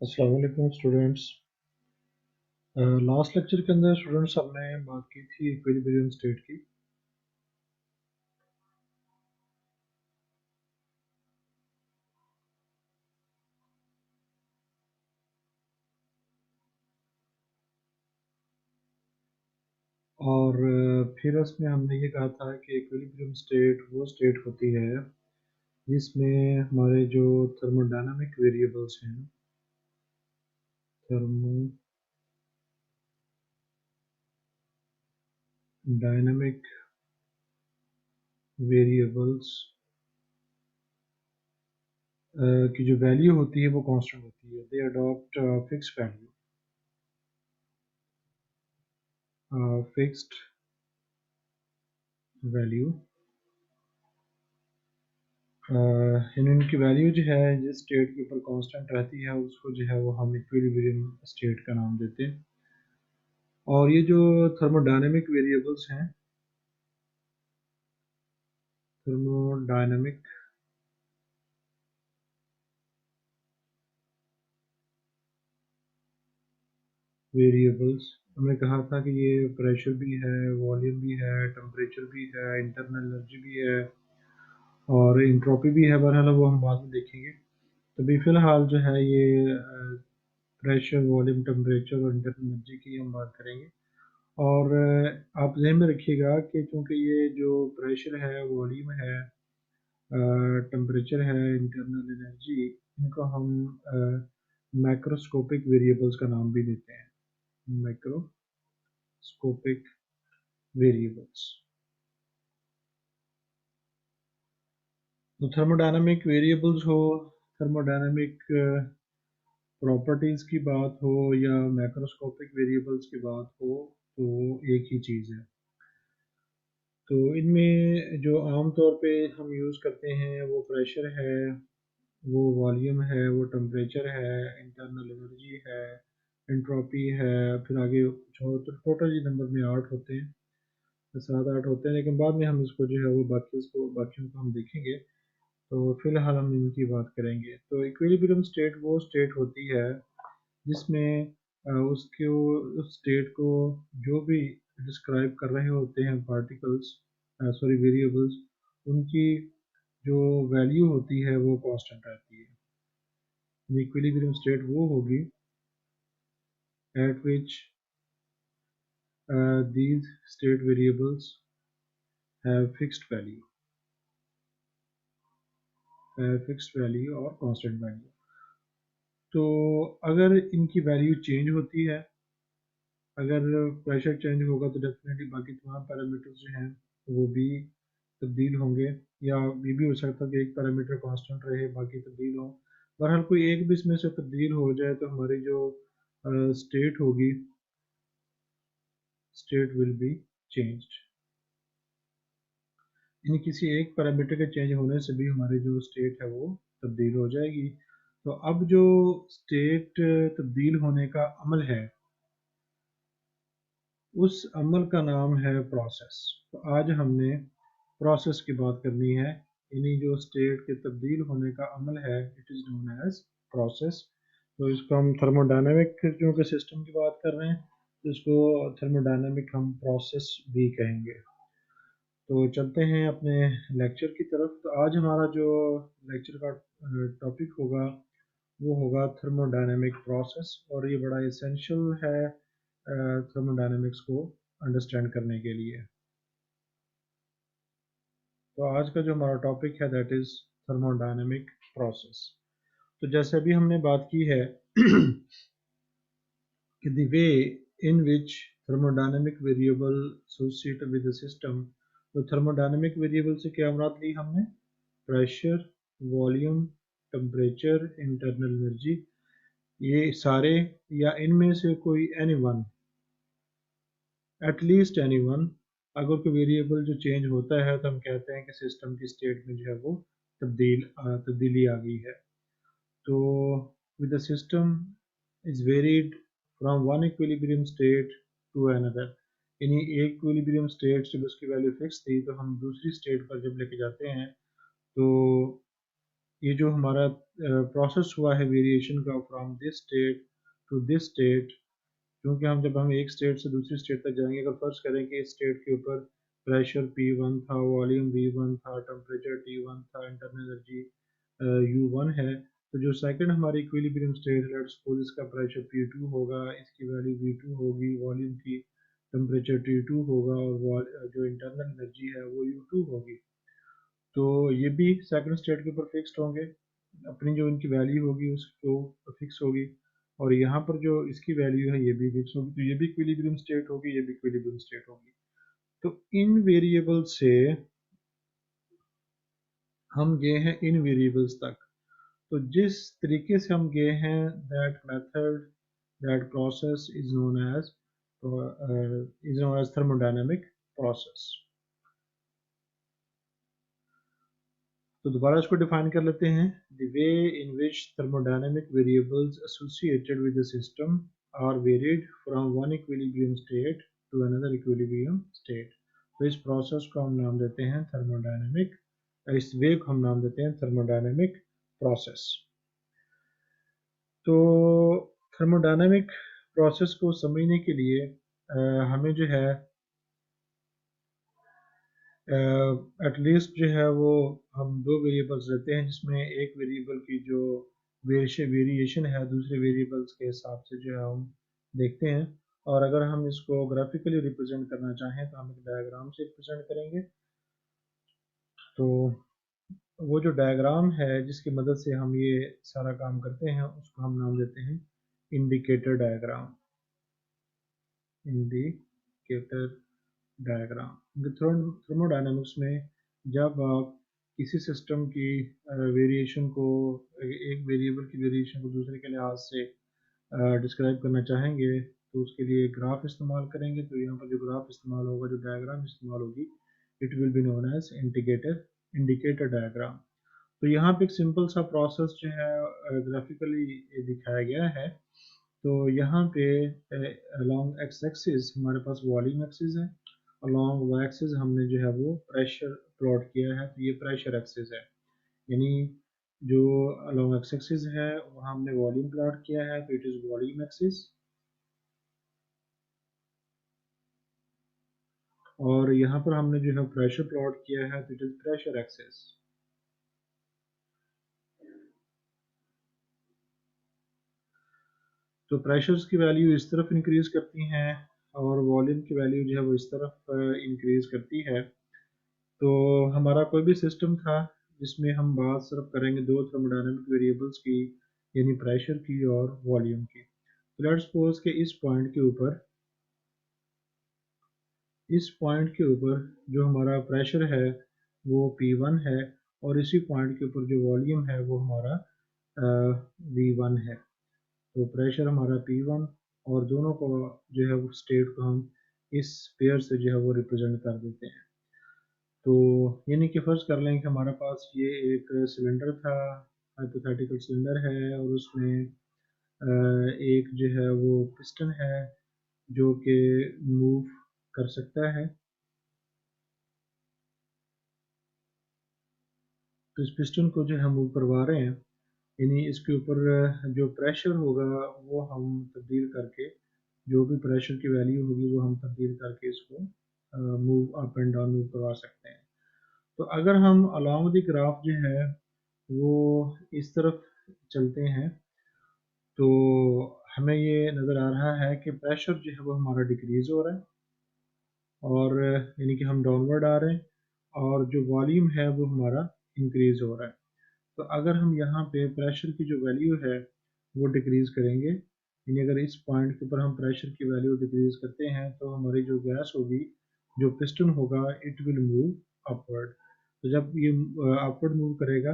अस्सलाम वालेकुम students. Last lecture के अंदर स्टूडेंट्स हमने बात की थी इक्विलिब्रियम स्टेट की। और फिर उसमें हमने ये कहा था कि इक्विलिब्रियम स्टेट वो स्टेट होती है जिसमें हमारे जो थर्मोडायनामिक वेरिएबल्स हैं, थर्मोडायनामिक वेरिएबल्स की जो वैल्यू होती है वो कांस्टेंट होती है। दे अडॉप्ट फिक्स्ड वैल्यू। इनकी वैल्यू जो है जिस स्टेट के ऊपर कांस्टेंट रहती है उसको जो है वो हम इक्विलिब्रियम स्टेट का नाम देते हैं। और ये जो थर्मोडायनेमिक वेरिएबल्स हैं, थर्मोडायनेमिक वेरिएबल्स, हमने कहा था कि ये प्रेशर भी है, वॉल्यूम भी है, टेम्परेचर भी है, इंटरनल एनर्जी भी है और इंट्रोपी भी है। बहरहाल वो हम बाद में देखेंगे। तो अभी फ़िलहाल जो है ये प्रेशर, वॉल्यूम, टेम्परेचर और इंटरनल एनर्जी की हम बात करेंगे। और आप ज़हन में रखिएगा कि चूँकि ये जो प्रेशर है, वॉल्यूम है, टेम्परेचर है, इंटरनल एनर्जी, इनको हम मैक्रोस्कोपिक वेरिएबल्स का नाम भी देते हैं, मैक्रोस्कोपिक वेरिएबल्स। तो थर्मोडायनामिक वेरिएबल्स हो, थर्मोडायनामिक प्रॉपर्टीज़ की बात हो या मैक्रोस्कोपिक वेरिएबल्स की बात हो, तो एक ही चीज़ है। तो इनमें जो आम तौर पे हम यूज़ करते हैं वो प्रेशर है, वो वॉल्यूम है, वो टेम्परेचर है, इंटरनल एनर्जी है, एंट्रोपी है, फिर आगे कुछ और। तो टोटल ये नंबर में 8 होते हैं, 7-8 होते हैं, लेकिन बाद में हम इसको जो है वो बाकियों को हम देखेंगे। तो फिलहाल हम इनकी बात करेंगे। तो इक्विलिब्रियम स्टेट वो स्टेट होती है जिसमें उसके उस स्टेट को जो भी डिस्क्राइब कर रहे होते हैं पार्टिकल्स, सॉरी वेरिएबल्स, उनकी जो वैल्यू होती है वो कांस्टेंट रहती है। इक्विलिब्रियम स्टेट वो होगी at which these state variables have fixed value और constant value। तो अगर इनकी वैल्यू चेंज होती है, अगर प्रेशर चेंज होगा तो डेफिनेटली बाकी तमाम पैरामीटर्स जो हैं वो भी तब्दील होंगे, या ये भी हो सकता है कि एक पैरामीटर कांस्टेंट रहे बाकी तब्दील हो। बहरहाल कोई एक भी इसमें से तब्दील हो जाए तो हमारी जो स्टेट होगी, स्टेट विल बी चेंज्ड। इन किसी एक पैरामीटर के चेंज होने से भी हमारी जो स्टेट है वो तब्दील हो जाएगी। तो अब जो स्टेट तब्दील होने का अमल है, उस अमल का नाम है प्रोसेस। तो आज हमने प्रोसेस की बात करनी है। यानी जो स्टेट के तब्दील होने का अमल है, it is known as process. तो इसको हम थर्मोडायनेमिक, क्योंकि सिस्टम की बात कर रहे हैं तो इसको थर्मोडायनेमिक हम प्रोसेस भी कहेंगे। तो चलते हैं अपने लेक्चर की तरफ। तो आज हमारा जो लेक्चर का टॉपिक होगा वो होगा थर्मोडायनेमिक प्रोसेस, और ये बड़ा इसेंशियल है थर्मोडायनेमिक्स को अंडरस्टैंड करने के लिए। तो आज का जो हमारा टॉपिक है दैट इज़ थर्मोडायनेमिक प्रोसेस। तो जैसे अभी हमने बात की है कि the way in which thermodynamic variable associated with the system. तो थर्मोडायनेमिक वेरिएबल से क्या मुराद ली हमने? Pressure, volume, temperature, internal energy, ये सारे या इनमें से कोई any one, at least any one. अगर कोई वेरिएबल जो चेंज होता है तो हम कहते हैं कि सिस्टम की स्टेट में जो है वो तब्दीली आ गई है। तो with the system is varied from one equilibrium state to another. यानी एक इक्विलिब्रियम स्टेट जब उसकी वैल्यू फिक्स थी तो हम दूसरी स्टेट पर जब लेके जाते हैं तो ये जो हमारा प्रोसेस हुआ है वेरिएशन का from this state to this state, क्योंकि जब हम एक स्टेट से दूसरी स्टेट तक जाएंगे, अगर फर्ज करें कि इस स्टेट के ऊपर प्रेशर P1 था, वॉल्यूम V1 था, टेम्परेचर T1 था, इंटरनल एनर्जी U1 है, तो जो सेकंड हमारी इक्विलिब्रियम स्टेट है, लेट्स सपोज इसका प्रेशर P2 होगा, इसकी वैल्यू V2 होगी, वॉल्यूम की टेम्परेचर T2 होगा, और जो इंटरनल एनर्जी है वो U2 होगी। तो ये भी सेकंड स्टेट के ऊपर फिक्स्ड होंगे, अपनी जो इनकी वैल्यू होगी उसको फिक्स होगी, और यहाँ पर जो इसकी वैल्यू है ये भी फिक्स होगी, तो ये भी इक्विलिब्रियम स्टेट होगी, ये भी इक्विलिब्रियम स्टेट होगी। तो इन वेरिएबल से हम गए हैं इन वेरिएबल्स तक। तो जिस तरीके से हम गए हैं, that method, that process is known as thermodynamic process. तो दोबारा इसको डिफाइन कर लेते हैं। The way in which thermodynamic variables associated with the system are varied from one equilibrium state to another equilibrium state. तो इस प्रोसेस को हम नाम देते हैं थर्मोडायनेमिक, इस वे को हम नाम देते हैं थर्मोडायनेमिक प्रोसेस। तो थर्मोडायनेमिक प्रोसेस को समझने के लिए हमें जो है एटलीस्ट जो है वो हम दो वेरिएबल्स लेते हैं, जिसमें एक वेरिएबल की जो वेरिएशन है दूसरे वेरिएबल्स के हिसाब से जो है हम देखते हैं, और अगर हम इसको ग्राफिकली रिप्रेजेंट करना चाहें तो हम एक डायग्राम से रिप्रेजेंट करेंगे। तो वो जो डायग्राम है जिसकी मदद से हम ये सारा काम करते हैं उसको हम नाम देते हैं indicator diagram. Indicator diagram. Thermodynamics में जब आप किसी सिस्टम की वेरिएशन को, एक वेरिएबल की वेरिएशन को दूसरे के लिहाज से डिस्क्राइब करना चाहेंगे तो उसके लिए ग्राफ इस्तेमाल करेंगे। तो यहाँ पर जो ग्राफ इस्तेमाल होगा, जो डायग्राम इस्तेमाल होगी, it will be known as indicator diagram. तो यहाँ पे एक सिंपल सा प्रोसेस जो है ग्राफिकली दिखाया गया है। तो यहाँ पे अलोंग एक्स एक्सिस हमारे पास वॉल्यूम एक्सिस है, अलोंग वाई एक्सिस हमने जो है वो प्रेशर प्लॉट किया है, तो ये प्रेशर एक्सिस है। यानी जो अलोंग एक्स एक्सिस है वहाँ हमने वॉल्यूम प्लॉट किया है, तो इट इज वॉल्यूम एक्सिस। और यहाँ पर हमने जो है प्रेशर प्लॉट किया है, तो इट इज प्रेशर एक्सिस। तो प्रेशर्स की वैल्यू इस तरफ इंक्रीज करती हैं और वॉल्यूम की वैल्यू जो है वो इस तरफ इंक्रीज करती है। तो हमारा कोई भी सिस्टम था जिसमें हम बात सिर्फ करेंगे दो थर्मोडायनेमिक वेरिएबल्स की, यानी प्रेशर की और वॉल्यूम की। तो लेट्स सपोज कि इस पॉइंट के ऊपर जो हमारा प्रेशर है वो P1 है, और इसी पॉइंट के ऊपर जो वॉल्यूम है वो हमारा V1 है। तो प्रेशर हमारा P1, और दोनों को जो है वो स्टेट को हम इस पेयर से जो है वो रिप्रेजेंट कर देते हैं। तो यानी कि फर्ज कर लें कि हमारे पास ये एक सिलेंडर था, हाइपोथेटिकल सिलेंडर है, और उसमें एक जो है वो पिस्टन है जो कि मूव कर सकता है। तो इस पिस्टन को जो हम मूव करवा रहे हैं, यानी इसके ऊपर जो प्रेशर होगा वो हम तब्दील करके, जो भी प्रेशर की वैल्यू होगी वो हम तब्दील करके इसको move up and down move करवा सकते हैं। तो अगर हम अलोंग द ग्राफ जो है वो इस तरफ चलते हैं, तो हमें ये नज़र आ रहा है कि प्रेशर जो है वो हमारा डिक्रीज हो रहा है, और यानी कि हम डाउनवर्ड आ रहे हैं, और जो वॉल्यूम है वो हमारा इंक्रीज हो रहा है। तो अगर हम यहाँ पे प्रेशर की जो वैल्यू है वो डिक्रीज करेंगे, यानी अगर इस पॉइंट के ऊपर हम प्रेशर की वैल्यू डिक्रीज करते हैं तो हमारी जो गैस होगी, जो पिस्टन होगा, इट विल मूव अपवर्ड। तो जब ये अपवर्ड मूव करेगा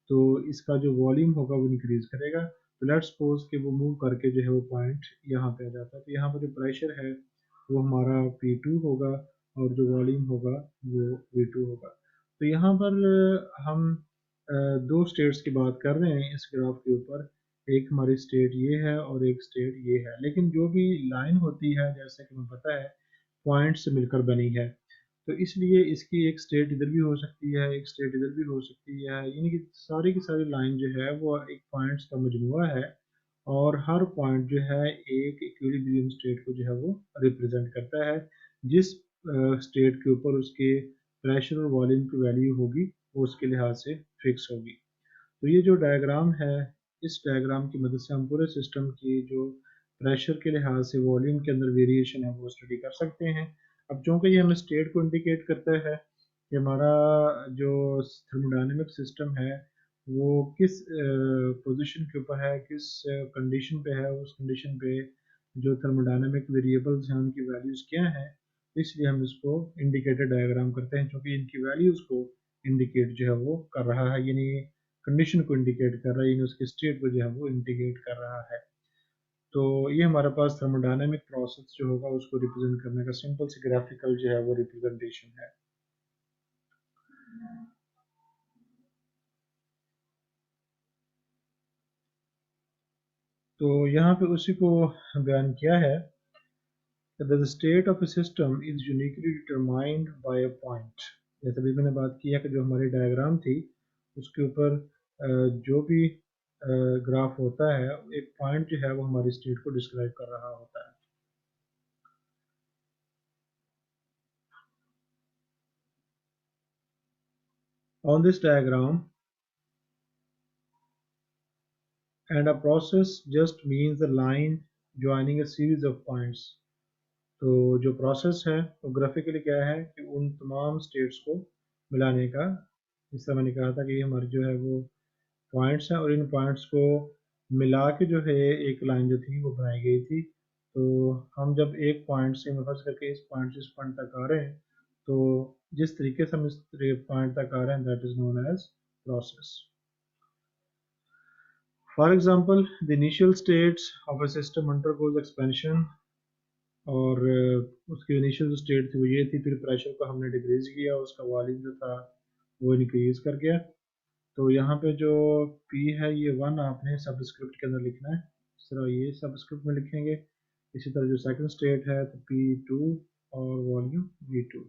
तो इसका जो वॉल्यूम होगा वो इंक्रीज करेगा। तो लेट्स सपोज कि वो मूव करके जो है वो पॉइंट यहाँ पे आ जाता है, तो यहाँ पर जो प्रेशर है वो हमारा P2 होगा, और जो वॉल्यूम होगा वो V2 होगा। तो यहाँ पर हम दो स्टेट्स की बात कर रहे हैं इस ग्राफ के ऊपर, एक हमारी स्टेट ये है और एक स्टेट ये है, लेकिन जो भी लाइन होती है जैसे कि हमें पता है पॉइंट से मिलकर बनी है। तो इसलिए इसकी एक स्टेट इधर भी हो सकती है, एक स्टेट इधर भी हो सकती है, यानी कि सारी की सारी लाइन जो है वो एक पॉइंट्स का मजमुआ है, और हर पॉइंट जो है एक इक्विलिब्रियम स्टेट को जो है वो रिप्रेजेंट करता है, जिस स्टेट के ऊपर उसके प्रेशर और वॉल्यूम की वैल्यू होगी वो उसके लिहाज से फिक्स होगी। तो ये जो डायग्राम है, इस डायग्राम की मदद से हम पूरे सिस्टम की जो प्रेशर के लिहाज से वॉल्यूम के अंदर वेरिएशन है वो स्टडी कर सकते हैं। अब चूंकि ये हमें स्टेट को इंडिकेट करता है कि हमारा जो थर्मोडायनेमिक सिस्टम है वो किस पोजीशन के ऊपर है, किस कंडीशन पे है, उस कंडीशन पे जो थर्मोडायनेमिक वेरिएबल्स हैं उनकी वैल्यूज़ क्या हैं, तो इसलिए हम इसको इंडिकेटर डायग्राम करते हैं, क्योंकि इनकी वैल्यूज़ को इंडिकेट जो है वो कर रहा है, यानी कंडीशन को इंडिकेट कर रहा है, यानी उसके स्टेट को जो है वो इंडिकेट कर रहा है। तो ये हमारे पास थर्मोडायनेमिक प्रोसेस जो होगा उसको रिप्रेजेंट करने का सिंपल सी ग्राफिकल जो है वो रिप्रेजेंटेशन है। तो यहाँ पे उसी को बयान किया है that the state of a system is uniquely determined by a point। जैसे भी मैंने बात की है कि जो हमारी डायग्राम थी उसके ऊपर जो भी ग्राफ होता है, एक पॉइंट जो है वो हमारी स्टेट को डिस्क्राइब कर रहा होता है। On this diagram, and a process just means the line joining a series of points। तो जो प्रोसेस है वो ग्राफिकली क्या है कि उन तमाम स्टेट्स को मिलाने का, जिस तरह मैंने कहा था कि ये हमारी जो है वो पॉइंट्स हैं, और इन पॉइंट्स को मिला के जो है एक लाइन जो थी वो बनाई गई थी। तो हम जब एक पॉइंट से फर्ज करके इस पॉइंट से इस पॉइंट तक आ रहे हैं, तो जिस तरीके से हम इस पॉइंट तक आ रहे हैं that is known as process. For example the initial states of a system undergoes expansion, और उसकी इनिशियल जो स्टेट थी वो ये थी, फिर प्रेशर को हमने डिक्रीज किया, उसका वॉल्यूम जो था वो इंक्रीज कर गया। तो यहाँ पे जो P है ये 1 आपने सबस्क्रिप्ट के अंदर लिखना है, इस तरह ये सबस्क्रिप्ट में लिखेंगे। इसी तरह जो सेकंड स्टेट है तो P2 और वॉल्यूम V2,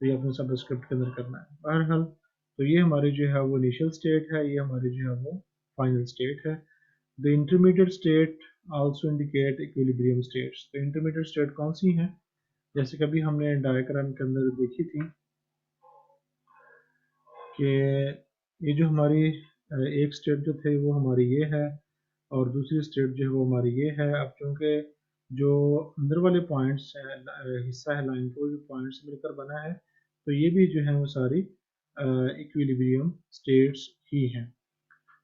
तो ये अपने सबस्क्रिप्ट के अंदर करना है। बहरहाल तो ये हमारी जो है वो इनिशियल स्टेट है, ये हमारी जो है वो फाइनल स्टेट है। The intermediate state also indicate equilibrium states. तो इंटरमीडिएट स्टेट कौन सी हैं, जैसे कभी हमने डायग्राम के अंदर देखी थी कि ये जो हमारी एक स्टेट जो थे वो हमारी ये है, और दूसरी स्टेट जो है वो हमारी ये है। अब चूंकि जो अंदर वाले पॉइंट्स है, हिस्सा है लाइन को, भी पॉइंट्स मिलकर बना है, तो ये भी जो है वो सारी इक्विलिब्रियम स्टेट्स ही हैं,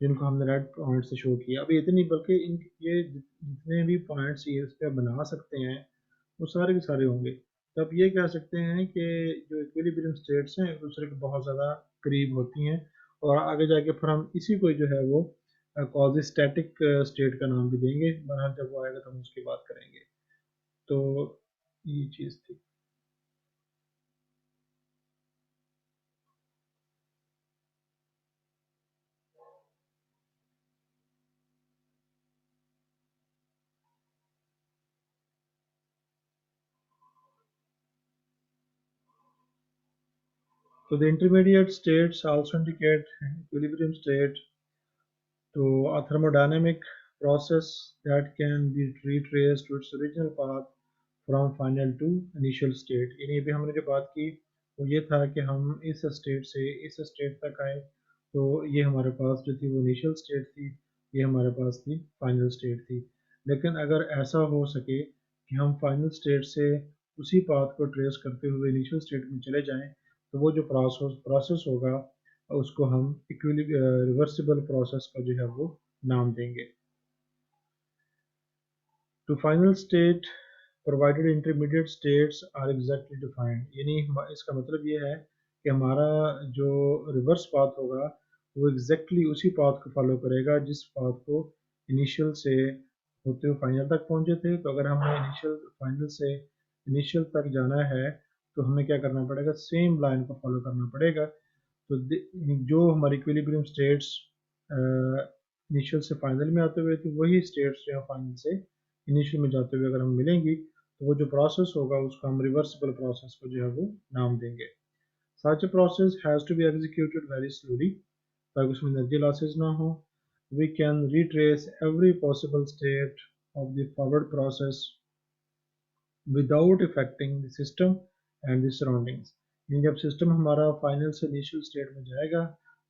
जिनको हमने रेड पॉइंट से शो किया। अभी इतनी बल्कि इन ये जितने भी पॉइंट्स ये इस पर बना सकते हैं वो सारे के सारे होंगे। तो आप ये कह सकते हैं कि जो इक्विलिब्रियम स्टेट्स हैं एक दूसरे के बहुत ज़्यादा करीब होती हैं, और आगे जाके फिर हम इसी को जो है वो क्वाज़ी-स्टैटिक स्टेट का नाम भी देंगे। बहरहाल जब वो आएगा तो हम उसकी बात करेंगे। तो ये चीज़ थी। तो the intermediate states also indicate equilibrium state. तो a thermodynamic process that can be retraced to its original path from final to initial state। यानी अभी हमने जो बात की वो ये था कि हम इस स्टेट से इस स्टेट तक आए, तो ये हमारे पास जो थी वो इनिशियल स्टेट थी, ये हमारे पास थी फाइनल स्टेट थी। लेकिन अगर ऐसा हो सके कि हम फाइनल स्टेट से उसी पाथ को ट्रेस करते हुए इनिशियल स्टेट में चले जाएं, तो वो जो प्रोसेस होगा उसको हम रिवर्सिबल प्रोसेस का जो है वो नाम देंगे। To final state provided intermediate states are exactly defined, यानी इसका मतलब ये है कि हमारा जो रिवर्स पाथ होगा वो एग्जैक्टली उसी पाथ को फॉलो करेगा जिस पाथ को इनिशियल से होते हुए फाइनल तक पहुंचे थे। तो अगर हमें इनिशियल फाइनल से इनिशियल तक जाना है तो हमें क्या करना पड़ेगा, सेम लाइन को फॉलो करना पड़ेगा। तो जो हमारी इक्विलिब्रियम स्टेट्स इनिशियल से फाइनल में आते हुए थी, वही स्टेट्स जो है फाइनल से इनिशियल में जाते हुए अगर हम मिलेंगी तो वो जो प्रोसेस होगा उसको हम रिवर्सिबल प्रोसेस को जो है वो नाम देंगे। Such a process has to be executed very slowly ताकि उसमें एनर्जी लॉसेस ना हो। We can retrace every possible state of the forward process without affecting the system and the surroundings। यानी जब सिस्टम हमारा फाइनल से इनिशियल स्टेट में जाएगा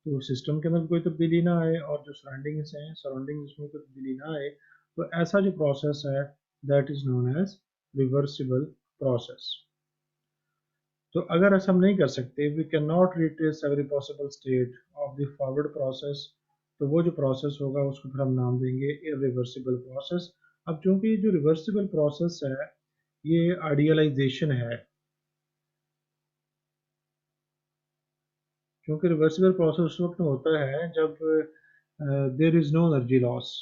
तो सिस्टम के अंदर कोई तब्दीली ना आए और जो सराउंडिंग्स हैं सराउंडिंग्स में कोई तब्दीली ना आए, तो ऐसा जो प्रोसेस है that is known as reversible process. तो अगर ऐसा हम नहीं कर सकते, we can not retrace every possible state of the forward process, तो वो जो प्रोसेस होगा उसको फिर हम नाम देंगे इरिवर्सिबल प्रोसेस। अब चूंकि जो रिवर्सिबल प्रोसेस है ये आइडियलाइजेशन है, क्योंकि रिवर्सिबल प्रोसेस उस वक्त होता है जब there is no energy loss,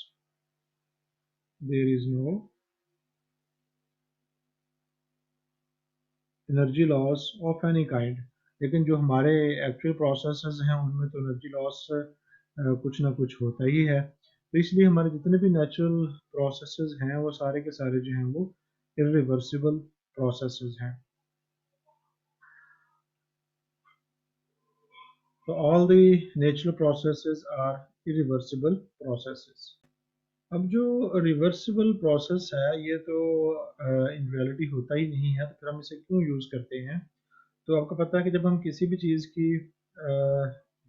there is no energy loss of any kind. लेकिन जो हमारे एक्चुअल प्रोसेसेस हैं उनमें तो एनर्जी लॉस कुछ ना कुछ होता ही है। तो इसलिए हमारे जितने भी नेचुरल प्रोसेसेस हैं वो सारे के सारे जो हैं वो इरिवर्सिबल प्रोसेसेस हैं। तो all the natural processes are irreversible processes. अब जो रिवर्सिबल प्रोसेस है ये तो इन रियलिटी होता ही नहीं है, तो फिर हम इसे क्यों यूज़ करते हैं? तो आपको पता है कि जब हम किसी भी चीज़ की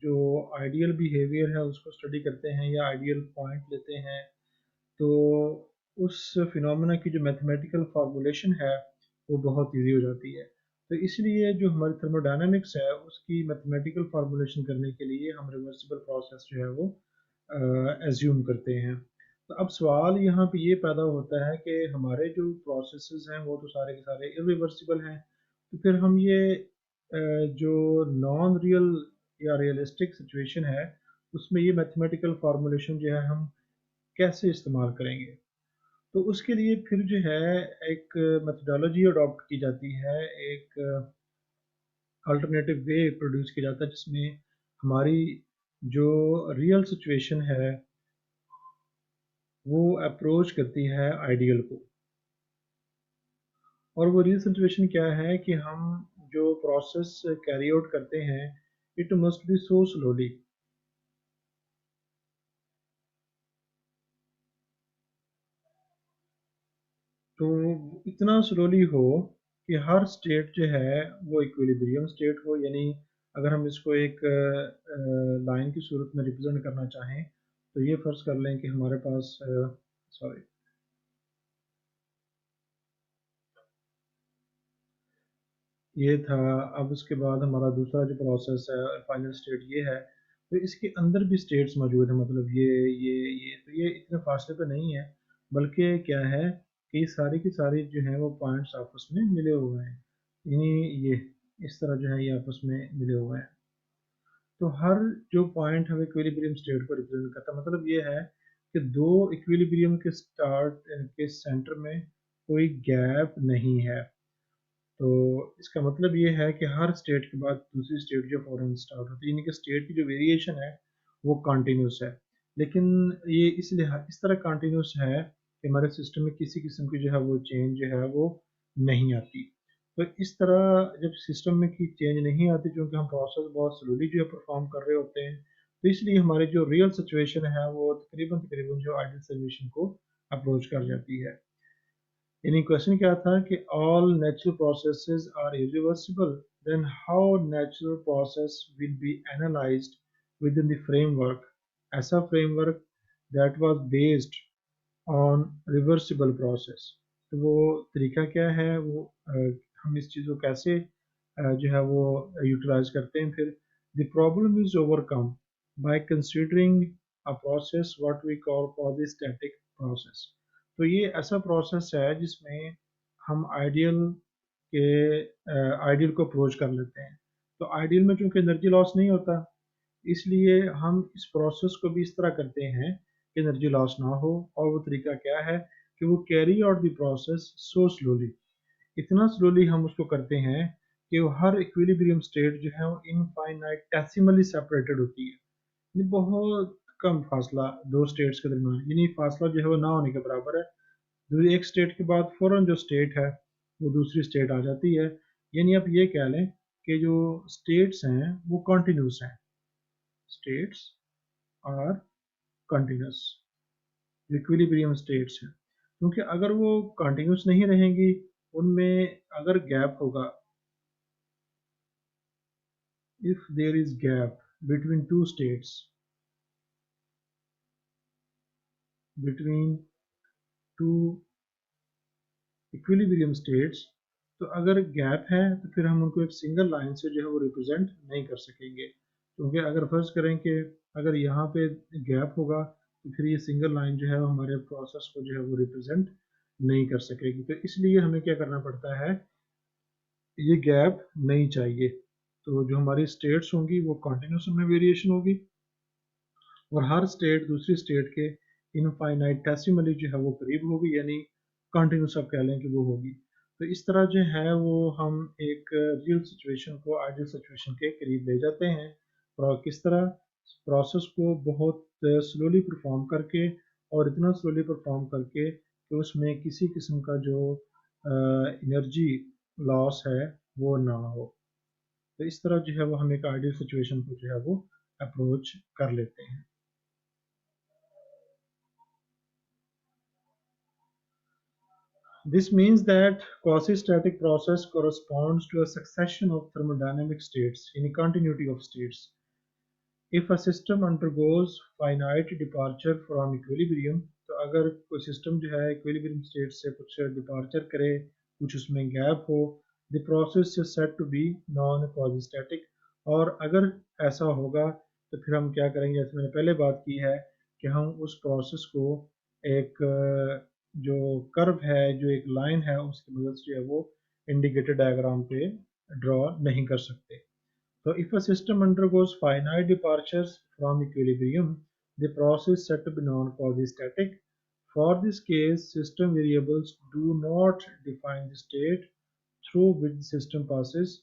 जो आइडियल बिहेवियर है उसको स्टडी करते हैं या आइडियल पॉइंट लेते हैं, तो उस फिनोमेना की जो मैथमेटिकल फार्मूलेशन है वो बहुत इजी हो जाती है। तो इसलिए जो हमारी थर्मोडायनामिक्स है उसकी मैथमेटिकल फार्मूलेशन करने के लिए हम रिवर्सिबल प्रोसेस जो है वो एज्यूम करते हैं। तो अब सवाल यहाँ पे ये पैदा होता है कि हमारे जो प्रोसेसेस हैं वो तो सारे के सारे इरिवर्सिबल हैं, तो फिर हम ये जो नॉन रियल या रियलिस्टिक सिचुएशन है उसमें ये मैथमेटिकल फार्मूलेशन जो है हम कैसे इस्तेमाल करेंगे? तो उसके लिए फिर जो है एक मेथोडोलॉजी अडॉप्ट की जाती है, एक अल्टरनेटिव वे प्रोड्यूस किया जाता है जिसमें हमारी जो रियल सिचुएशन है वो अप्रोच करती है आइडियल को। और वो रियल सिचुएशन क्या है कि हम जो प्रोसेस कैरी आउट करते हैं it must be so slowly, तो इतना स्लोली हो कि हर स्टेट जो है वो इक्विलिब्रियम स्टेट हो। यानी अगर हम इसको एक लाइन की सूरत में रिप्रेजेंट करना चाहें तो ये फर्ज कर लें कि हमारे पास सॉरी ये था। अब उसके बाद हमारा दूसरा जो प्रोसेस है फाइनल स्टेट ये है, तो इसके अंदर भी स्टेट्स मौजूद है, मतलब ये तो ये इतने फासले पे नहीं है, बल्कि क्या है कि ये सारी की सारी जो है वो पॉइंट्स आपस में मिले हुए हैं, यानी ये इस तरह जो है ये आपस में मिले हुए हैं। तो हर जो पॉइंट हमें इक्विलिब्रियम स्टेट को रिप्रेजेंट करता है, मतलब ये है कि दो इक्विलिब्रियम के स्टार्ट के सेंटर में कोई गैप नहीं है। तो इसका मतलब ये है कि हर स्टेट के बाद दूसरी स्टेट जो फौरन स्टार्ट होती है, यानी कि स्टेट की जो वेरिएशन है वो कंटिन्यूस है। लेकिन ये इसलिए इस तरह कंटिन्यूस है कि हमारे सिस्टम में किसी किस्म की जो है वो चेंज जो है वो नहीं आती। तो इस तरह जब सिस्टम में की चेंज नहीं आती, क्योंकि हम प्रोसेस बहुत स्लोली जो है परफॉर्म कर रहे होते हैं, तो इसलिए हमारी जो रियल सिचुएशन है वो तकरीबन तकरीबन जो आइडियल सिचुएशन को अप्रोच कर जाती है। यानी क्वेश्चन क्या था कि all natural processes are irreversible, then how natural process will be analysed within the framework, ऐसा framework that was based on reversible process. तो वो तरीका क्या है, वो हम इस चीज़ को कैसे जो है वो यूटिलाइज करते हैं। फिर the problem is overcome by considering a process what we call quasi-static process. तो ये ऐसा प्रोसेस है जिसमें हम के आइडियल को अप्रोच कर लेते हैं। तो आइडियल में चूंकि एनर्जी लॉस नहीं होता, इसलिए हम इस प्रोसेस को भी इस तरह करते हैं कि एनर्जी लॉस ना हो। और वो तरीका क्या है कि वो carry out the process so slowly, इतना स्लोली हम उसको करते हैं कि वो हर इक्विलिब्रियम स्टेट जो है वो इनफाइनाइटेसिमली सेपरेटेड होती है, यानी बहुत कम फासला दो स्टेट्स के दरमियान, यानी फासला जो है वो ना होने के बराबर है। जो एक स्टेट के बाद फौरन जो स्टेट है वो दूसरी स्टेट आ जाती है। यानी आप ये कह लें कि जो स्टेट्स हैं वो कॉन्टिन्यूस हैं, states are continuous, equilibrium states हैं, क्योंकि अगर वो कंटिन्यूस नहीं रहेंगी, उनमें अगर गैप होगा, if there is gap between two states, between two equilibrium states, तो अगर गैप है तो फिर हम उनको एक सिंगल लाइन से जो है वो रिप्रेजेंट नहीं कर सकेंगे, क्योंकि अगर फर्ज करें कि अगर यहाँ पे गैप होगा तो फिर ये सिंगल लाइन जो है वो हमारे प्रोसेस को जो है वो रिप्रेजेंट नहीं कर सकेगी। तो इसलिए हमें क्या करना पड़ता है, ये गैप नहीं चाहिए। तो जो हमारी स्टेट्स होंगी वो कॉन्टिन्यूस में वेरिएशन होगी, और हर स्टेट दूसरी स्टेट के इनफाइनाइटेसिमली जो है वो करीब होगी, यानी कंटिन्यूस आप कह लें कि वो होगी। तो इस तरह जो है वो हम एक रियल सिचुएशन को आइडियल सिचुएशन के करीब ले जाते हैं। और किस तरह, प्रोसेस को बहुत स्लोली परफॉर्म करके, और इतना स्लोली परफॉर्म करके कि उसमें किसी किस्म का जो एनर्जी लॉस है वो ना हो। तो इस तरह जो है वो हम एक आइडियल सिचुएशन को जो है वो अप्रोच कर लेते हैं। This means that quasi-static process corresponds to a succession of thermodynamic states in a continuity of states. If a system undergoes finite departure from equilibrium, तो अगर कोई सिस्टम जो है इक्विलिब्रियम स्टेट से कुछ डिपार्चर करे, कुछ उसमें गैप हो, the process is said to be non quasi-static. और अगर ऐसा होगा तो फिर हम क्या करेंगे, जैसे मैंने पहले बात की है कि हम उस प्रोसेस को एक जो कर्व है, जो एक लाइन है, उसकी मदद से जो है वो इंडिकेटर डायग्राम पे ड्रॉ नहीं कर सकते। So if a system undergoes finite departures from equilibrium, the process is said to be non-quasi-static. For this case, system variables do not define the state through which the system passes,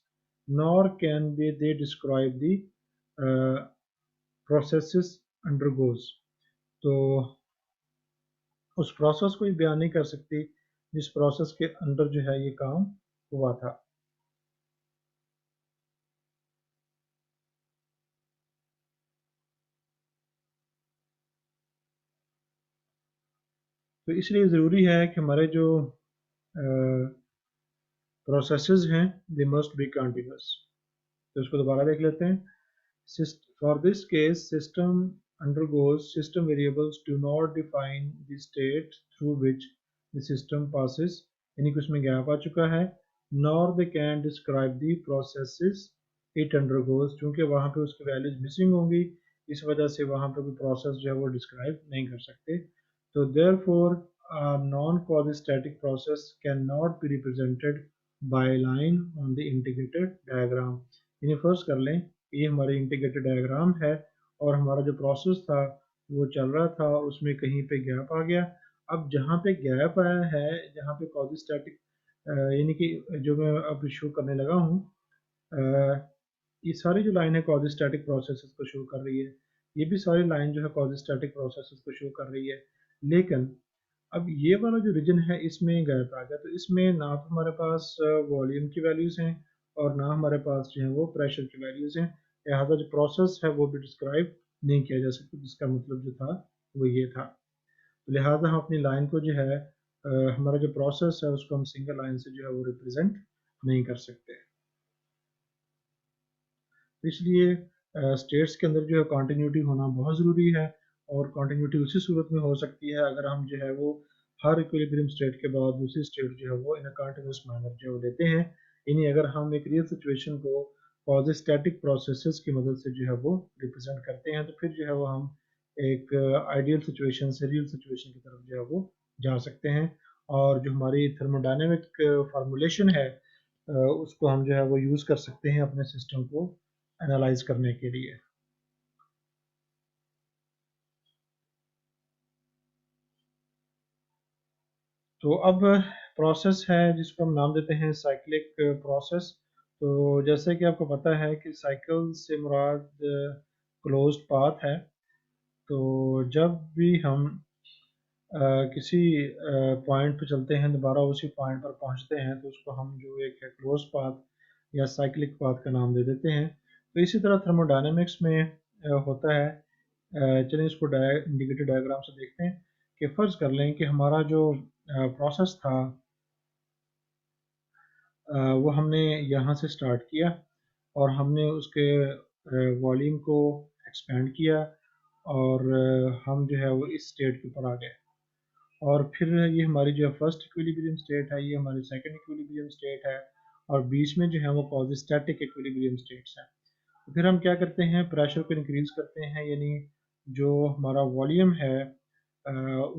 nor can they describe the uh, processes undergoes. तो उस process को ही बयान नहीं कर सकती जिस process के अंदर जो है ये काम हुआ था। तो इसलिए ज़रूरी है कि हमारे जो प्रोसेसेस हैं दे मस्ट बी कंटिन्यूस। तो इसको दोबारा देख लेते हैं। For this case system undergoes system variables do not define the state through which the system passes, यानी कि उसमें गैप आ चुका है, nor they can describe the processes it undergoes, क्योंकि वहाँ पे उसकी वैल्यूज मिसिंग होंगी, इस वजह से वहाँ पे कोई प्रोसेस जो है वो डिस्क्राइब नहीं कर सकते। तो therefore a non-quasi-static process cannot be represented by line on the integrated diagram। यानी फर्स्ट कर लें ये हमारी इंटीग्रेटेड डायग्राम है, और हमारा जो प्रोसेस था वो चल रहा था, और उसमें कहीं पे गैप आ गया। अब जहाँ पे गैप आया है, जहाँ पे क्वाजी-स्टैटिक यानी कि जो मैं अब शो करने लगा हूँ, ये सारी जो लाइन है क्वाजी-स्टैटिक प्रोसेसेस को शो कर रही है, ये भी सारी लाइन जो है क्वाजी-स्टैटिक प्रोसेसेस को शो कर रही है। लेकिन अब ये वाला जो रीजन है इसमें गैप आ गया, तो इसमें ना तो हमारे पास वॉल्यूम की वैल्यूज़ हैं, और ना हमारे पास जो है वो प्रेशर की वैल्यूज़ हैं, लिहाजा जो प्रोसेस है वो भी डिस्क्राइब नहीं किया जा सकता, जिसका मतलब जो था वो ये था। तो लिहाजा हम अपनी लाइन को जो है हमारा जो प्रोसेस है उसको हम सिंगल लाइन से जो है वो रिप्रेजेंट नहीं कर सकते। तो इसलिए स्टेट्स के अंदर जो है कॉन्टीन्यूटी होना बहुत ज़रूरी है, और कॉन्टीन्यूटी उसी सूरत में हो सकती है अगर हम जो है वो हर इक्विलिब्रियम स्टेट के बाद दूसरी स्टेट जो है वो इन कंटिन्यूस मैनर जो है लेते हैं। यानी अगर हम एक रियल सिचुएशन को क्वाजी-स्टैटिक प्रोसेसेस की मदद से जो है वो रिप्रेजेंट करते हैं, तो फिर जो है वो हम एक आइडियल सिचुएशन से रियल सिचुएशन की तरफ जो है वो जा सकते हैं, और जो हमारी थर्मोडायनेमिक फार्मूलेशन है उसको हम जो है वो यूज़ कर सकते हैं अपने सिस्टम को एनालाइज करने के लिए। तो अब प्रोसेस है जिसको हम नाम देते हैं साइक्लिक प्रोसेस। तो जैसे कि आपको पता है कि साइकिल से मुराद क्लोज्ड पाथ है। तो जब भी हम किसी पॉइंट पे चलते हैं, दोबारा उसी पॉइंट पर पहुंचते हैं, तो उसको हम जो एक है क्लोज पाथ या साइक्लिक पाथ का नाम दे देते हैं। तो इसी तरह थर्मोडायनेमिक्स में होता है। चलिए इसको इंडिकेटर डायग्राम से देखते हैं कि फ़र्ज़ कर लें कि हमारा जो प्रोसेस था वो हमने यहाँ से स्टार्ट किया और हमने उसके वॉल्यूम को एक्सपेंड किया और हम जो है वो इस स्टेट के ऊपर आ गए। और फिर ये हमारी जो फर्स्ट इक्विलिब्रियम स्टेट है, ये हमारी सेकंड इक्विलिब्रियम स्टेट है, और बीच में जो है वो क्वाज़ी-स्टैटिक इक्विलिब्रियम स्टेट्स हैं। तो फिर हम क्या करते हैं, प्रेशर को इंक्रीज़ करते हैं, यानी जो हमारा वॉल्यूम है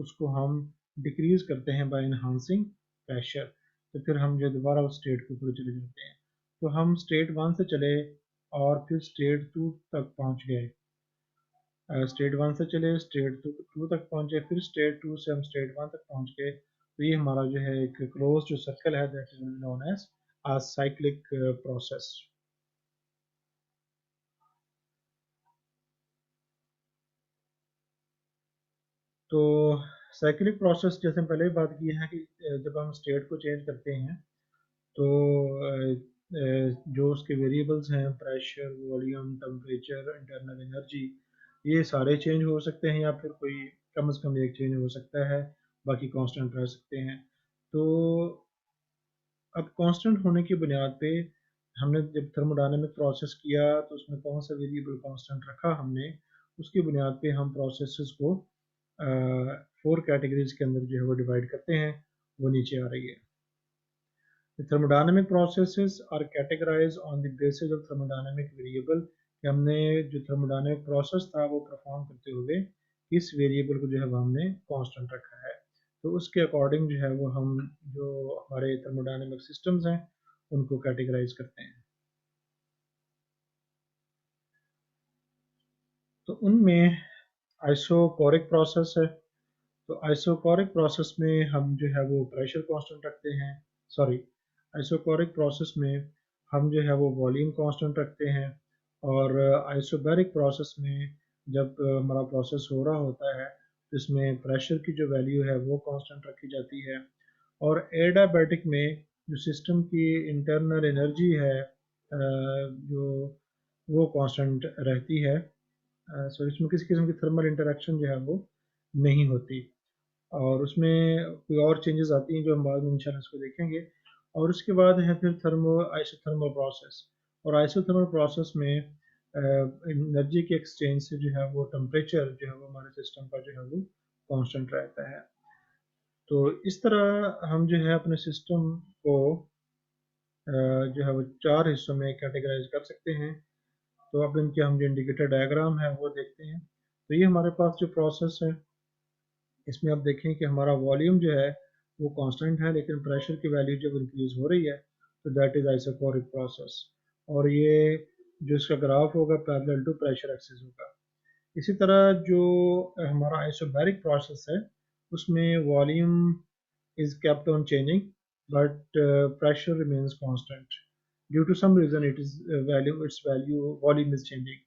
उसको हम डिक्रीज़ करते हैं बाय इन्हांसिंग प्रेशर। तो फिर हम जो दोबारा उस स्टेट के ऊपर चले जाते हैं। तो हम स्टेट 1 से चले और फिर स्टेट 2 तक पहुंच गए। स्टेट 1 से चले, स्टेट 2 तक पहुंचे, फिर स्टेट 2 से हम स्टेट 1 तक पहुंच गए। तो ये हमारा जो है एक क्लोज जो सर्कल है, that is known as a cyclic process. तो साइक्लिक प्रोसेस जैसे पहले ही बात की है कि जब हम स्टेट को चेंज करते हैं तो जो उसके वेरिएबल्स हैं, pressure, volume, temperature, internal energy, ये सारे चेंज हो सकते हैं या फिर कोई कम से कम एक चेंज हो सकता है, बाकी कांस्टेंट रह सकते हैं। तो अब कांस्टेंट होने की बुनियाद पे हमने जब थर्मोडायनेमिक प्रोसेस किया तो उसमें कौन सा वेरिएबल कांस्टेंट रखा हमने, उसकी बुनियाद पे हम प्रोसेसेस को 4 कैटेगरीज के अंदर जो है वो डिवाइड करते हैं। वो नीचे आ रही है। The thermodynamic processes are categorized on the basis of thermodynamic variable, कि हमने जो थर्मोडायनेमिक प्रोसेस था वो परफॉर्म करते हुए इस वेरिएबल को जो है वो हमने कांस्टेंट रखा है। तो उसके अकॉर्डिंग जो है वो हम जो हमारे थर्मोडायनेमिक सिस्टम्स हैं उनको कैटेगराइज करते हैं। तो उनमें आइसोकोरिक प्रोसेस है। तो आइसोकोरिक प्रोसेस में हम जो है वो प्रेशर कांस्टेंट रखते हैं। सॉरी, आइसोकोरिक प्रोसेस में हम जो है वो वॉल्यूम कांस्टेंट रखते हैं। और आइसोबैरिक प्रोसेस में जब हमारा प्रोसेस हो रहा होता है तो इसमें प्रेशर की जो वैल्यू है वो कांस्टेंट रखी जाती है। और एडियाबैटिक में जो सिस्टम की इंटरनल एनर्जी है जो वो कांस्टेंट रहती है। सो इसमें किसी किस्म की थर्मल इंटरेक्शन जो है वो नहीं होती। और उसमें कोई और चेंजेस आती हैं जो हम बाद में इंशाल्लाह इसको देखेंगे। और उसके बाद है फिर आइसोथर्मल प्रोसेस। और आइसोथर्मल प्रोसेस में एनर्जी के एक्सचेंज से जो है वो टेम्परेचर जो है वो हमारे सिस्टम का जो है वो कांस्टेंट रहता है। तो इस तरह हम जो है अपने सिस्टम को जो है वो 4 हिस्सों में कैटेगराइज कर सकते हैं। तो अब इनके हम जो इंडिकेटर डायग्राम है वो देखते हैं। तो ये हमारे पास जो प्रोसेस है इसमें आप देखें कि हमारा वॉल्यूम जो है वो कांस्टेंट है, लेकिन प्रेशर की वैल्यू जब इंक्रीज हो रही है तो दैट इज आइसोकोरिक प्रोसेस। और ये जो इसका ग्राफ होगा पैरेलल टू प्रेशर एक्सिस होगा। इसी तरह जो हमारा आइसोबैरिक प्रोसेस है उसमें volume is kept on changing, but pressure remains constant. Due to some reason, its value volume is changing.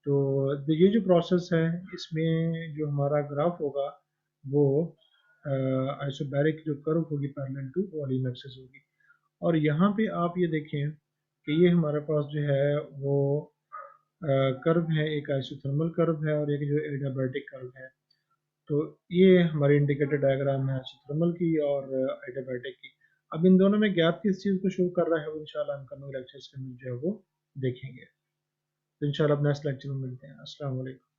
तो ये जो प्रोसेस है इसमें जो हमारा ग्राफ होगा वो आइसोबैरिक जो कर्व होगी पैरेलल टू वॉल्यूम एक्सिस होगी। और यहाँ पे आप ये देखें कि ये हमारे पास जो है वो कर्व है, एक आइसोथर्मल कर्व है और एक जो एडियाबैटिक कर्व है। तो ये हमारी इंडिकेटर डायग्राम है आइसोथर्मल की और एडियाबैटिक की। अब इन दोनों में गैप किस चीज़ को शो कर रहा है वो इंशाल्लाह हम कमिंग लेक्चर्स के अंदर जो है वो देखेंगे। तो इंशाल्लाह नेक्स्ट लेक्चर में मिलते हैं। अस्सलाम वालेकुम।